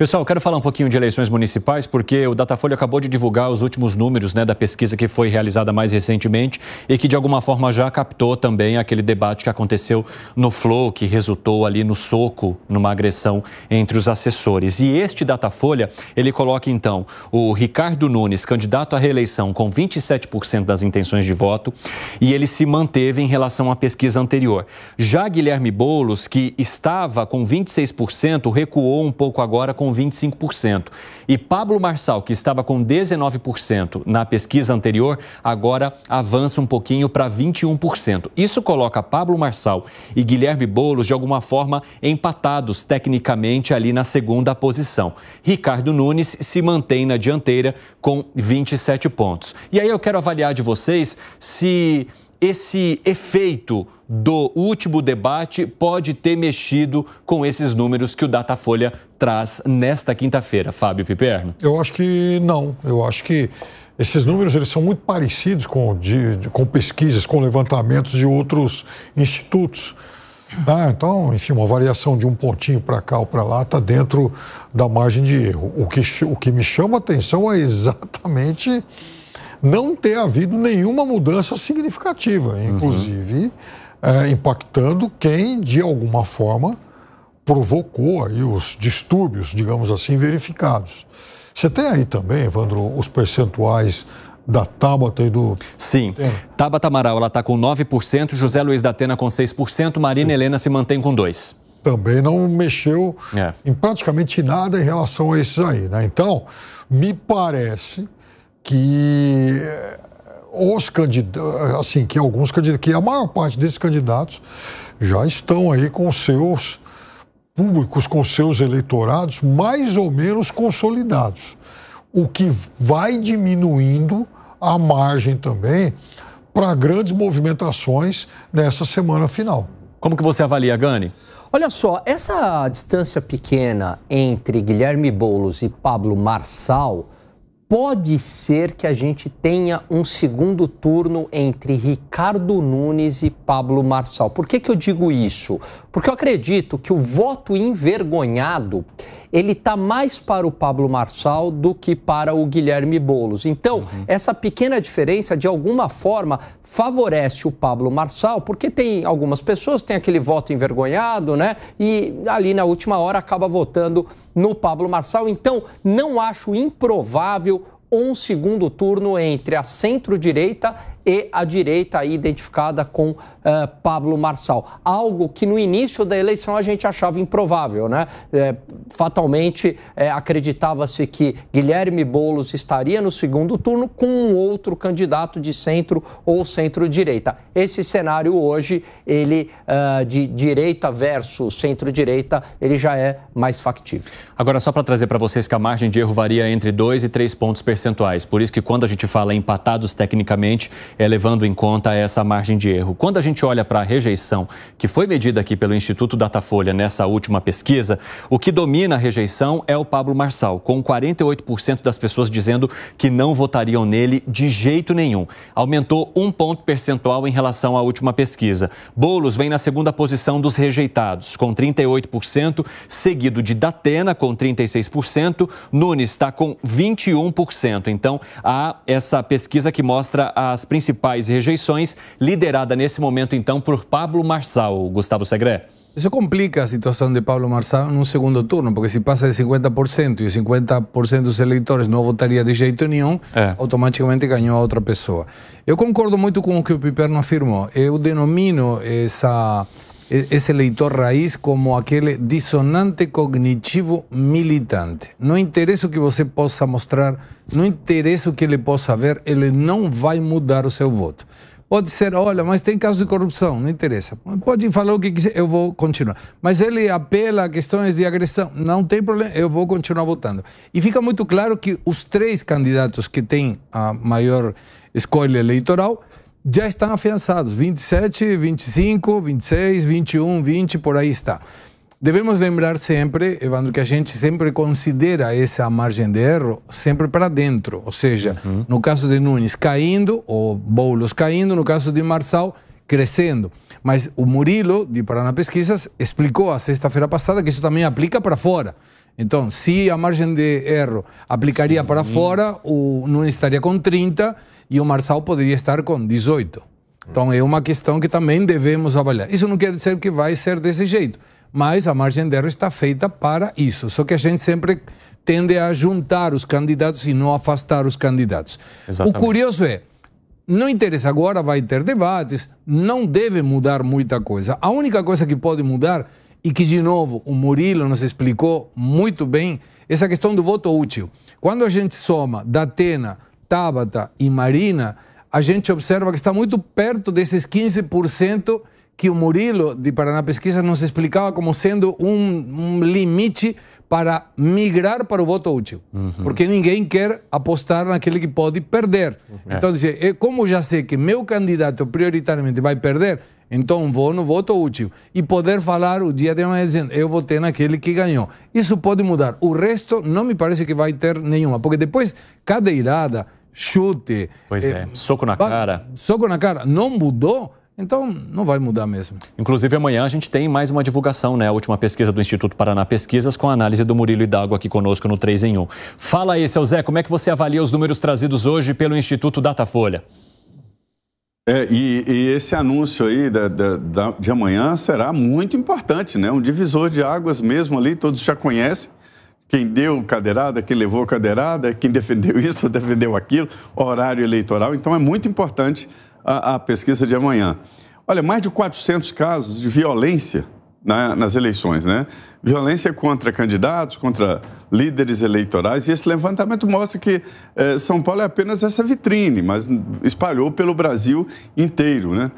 Pessoal, quero falar um pouquinho de eleições municipais, porque o Datafolha acabou de divulgar os últimos números, da pesquisa que foi realizada mais recentemente e que, de alguma forma, já captou também aquele debate que aconteceu no Flow, que resultou ali no soco, numa agressão entre os assessores. E este Datafolha, ele coloca, então, o Ricardo Nunes, candidato à reeleição, com 27% das intenções de voto, e ele se manteve em relação à pesquisa anterior. Já Guilherme Boulos, que estava com 26%, recuou um pouco agora com 25%. E Pablo Marçal, que estava com 19% na pesquisa anterior, agora avança um pouquinho para 21%. Isso coloca Pablo Marçal e Guilherme Boulos, de alguma forma, empatados tecnicamente ali na segunda posição. Ricardo Nunes se mantém na dianteira com 27 pontos. E aí eu quero avaliar de vocês se esse efeito do último debate pode ter mexido com esses números que o Datafolha traz nesta quinta-feira. Fábio Piperno? Eu acho que não. Eu acho que esses números eles são muito parecidos com pesquisas, com levantamentos de outros institutos. Então, enfim, uma variação de um pontinho para cá ou para lá está dentro da margem de erro. O que me chama a atenção é exatamente não ter havido nenhuma mudança significativa, inclusive impactando quem, de alguma forma, provocou aí os distúrbios, digamos assim, verificados. Você tem aí também, Evandro, os percentuais da Tabata e do... Sim, Tabata Amaral, ela está com 9%, José Luiz da Atena com 6%, Marina Helena se mantém com 2%. Também não mexeu em praticamente nada em relação a esses aí, Então, me parece que os candidatos, assim, que a maior parte desses candidatos já estão aí com seus públicos, com seus eleitorados mais ou menos consolidados, o que vai diminuindo a margem também para grandes movimentações nessa semana final. Como que você avalia, Gani? Olha só, essa distância pequena entre Guilherme Boulos e Pablo Marçal pode ser que a gente tenha um segundo turno entre Ricardo Nunes e Pablo Marçal. Por que eu digo isso? Porque eu acredito que o voto envergonhado, ele está mais para o Pablo Marçal do que para o Guilherme Boulos. Então, essa pequena diferença, de alguma forma, favorece o Pablo Marçal, porque tem algumas pessoas que têm aquele voto envergonhado, E ali na última hora acaba votando no Pablo Marçal. Então, não acho improvável um segundo turno entre a centro-direita e a direita aí identificada com Pablo Marçal. Algo que no início da eleição a gente achava improvável, Fatalmente acreditava-se que Guilherme Boulos estaria no segundo turno com um outro candidato de centro ou centro-direita. Esse cenário hoje, ele de direita versus centro-direita, ele já é mais factível. Agora, só para trazer para vocês que a margem de erro varia entre 2 e 3 pontos percentuais. Por isso que quando a gente fala empatados tecnicamente, levando em conta essa margem de erro. Quando a gente olha para a rejeição, que foi medida aqui pelo Instituto Datafolha nessa última pesquisa, o que domina a rejeição é o Pablo Marçal, com 48% das pessoas dizendo que não votariam nele de jeito nenhum. Aumentou 1 ponto percentual em relação à última pesquisa. Boulos vem na segunda posição dos rejeitados, com 38%, seguido de Datena, com 36%, Nunes está com 21%. Então, há essa pesquisa que mostra as principais rejeições, liderada nesse momento, então, por Pablo Marçal. Gustavo Segré. Isso complica a situação de Pablo Marçal num segundo turno, porque se passa de 50% e os 50% dos eleitores não votaria de jeito nenhum, automaticamente ganhou a outra pessoa. Eu concordo muito com o que o Piperno afirmou. Eu denomino esse eleitor raiz como aquele dissonante cognitivo militante. Não interessa o que você possa mostrar, não interessa o que ele possa ver, ele não vai mudar o seu voto. Pode ser, olha, mas tem casos de corrupção, não interessa. Pode falar o que quiser, eu vou continuar. Mas ele apela a questões de agressão, não tem problema, eu vou continuar votando. E fica muito claro que os 3 candidatos que têm a maior escolha eleitoral já estão afiançados, 27, 25, 26, 21, 20, por aí está. Devemos lembrar sempre, Evandro, que a gente sempre considera essa margem de erro sempre para dentro, ou seja, no caso de Nunes caindo, ou Boulos caindo, no caso de Marçal crescendo. Mas o Murilo, de Paraná Pesquisas, explicou a sexta-feira passada que isso também aplica para fora. Então, se a margem de erro aplicaria para fora, o Nunes estaria com 30 e o Marçal poderia estar com 18. Então, é uma questão que também devemos avaliar. Isso não quer dizer que vai ser desse jeito, mas a margem de erro está feita para isso. Só que a gente sempre tende a juntar os candidatos e não afastar os candidatos. Exatamente. O curioso é, não interessa, agora vai ter debates, não deve mudar muita coisa. A única coisa que pode mudar, e que, de novo, o Murilo nos explicou muito bem, essa questão do voto útil. Quando a gente soma Datena, Tabata e Marina, a gente observa que está muito perto desses 15% que o Murilo, de Paraná Pesquisa, nos explicava como sendo um limite para migrar para o voto útil. Porque ninguém quer apostar naquele que pode perder. Então, dizer, como já sei que meu candidato prioritariamente vai perder, então vou no voto útil. E poder falar o dia de amanhã dizendo, eu votei naquele que ganhou. Isso pode mudar. O resto não me parece que vai ter nenhuma. Porque depois, cadeirada, chute... Pois soco na cara. Soco na cara. Não mudou, então não vai mudar mesmo. Inclusive, amanhã a gente tem mais uma divulgação, né? A última pesquisa do Instituto Paraná Pesquisas, com a análise do Murilo Hidalgo aqui conosco no 3 em 1. Fala aí, seu Zé, como é que você avalia os números trazidos hoje pelo Instituto Datafolha? E esse anúncio aí de amanhã será muito importante, né? Um divisor de águas mesmo ali, todos já conhecem. Quem deu cadeirada, quem levou cadeirada, quem defendeu isso, defendeu aquilo, horário eleitoral. Então, é muito importante a pesquisa de amanhã. Olha, mais de 400 casos de violência nas eleições, né? Violência contra candidatos, contra líderes eleitorais. E esse levantamento mostra que São Paulo é apenas essa vitrine, mas espalhou pelo Brasil inteiro, né?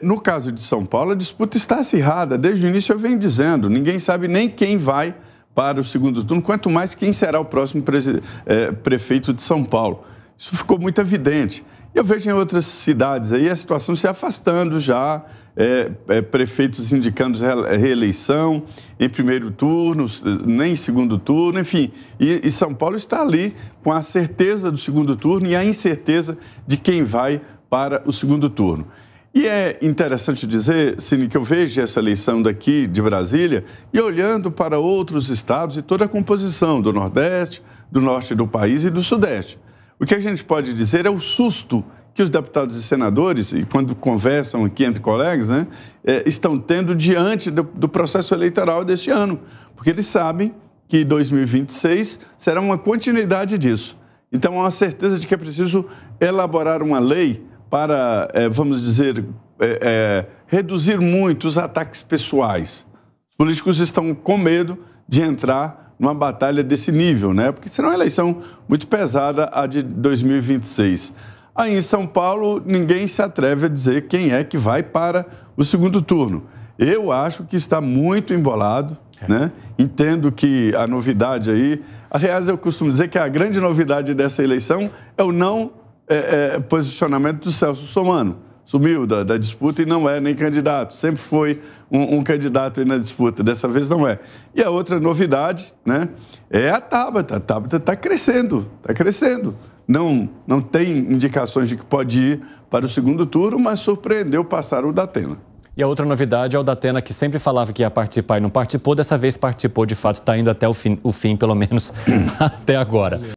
No caso de São Paulo, a disputa está acirrada. Desde o início eu venho dizendo, ninguém sabe nem quem vai para o segundo turno, quanto mais quem será o próximo prefeito de São Paulo. Isso ficou muito evidente. Eu vejo em outras cidades aí a situação se afastando já, prefeitos indicando reeleição em primeiro turno, nem em segundo turno, enfim. E São Paulo está ali com a certeza do segundo turno e a incerteza de quem vai para o segundo turno. E é interessante dizer, Cine, que eu vejo essa eleição daqui de Brasília e olhando para outros estados e toda a composição do Nordeste, do Norte do país e do Sudeste. O que a gente pode dizer é o susto que os deputados e senadores, e quando conversam aqui entre colegas, né, estão tendo diante do processo eleitoral deste ano, porque eles sabem que 2026 será uma continuidade disso. Então, há uma certeza de que é preciso elaborar uma lei para, vamos dizer, reduzir muito os ataques pessoais. Os políticos estão com medo de entrar numa batalha desse nível, né? Porque será uma eleição muito pesada a de 2026. Aí em São Paulo, ninguém se atreve a dizer quem é que vai para o segundo turno. Eu acho que está muito embolado, né? Entendo que a novidade aí... Aliás, eu costumo dizer que a grande novidade dessa eleição é o não posicionamento do Celso Russomano. Sumiu da disputa e não é nem candidato. Sempre foi um candidato aí na disputa, dessa vez não é. E a outra novidade, né, é a Tabata. A Tabata está crescendo, está crescendo. Não tem indicações de que pode ir para o segundo turno, mas surpreendeu passar o Datena. E a outra novidade é o Datena, que sempre falava que ia participar e não participou, dessa vez participou, de fato, está indo até o fim, pelo menos até agora.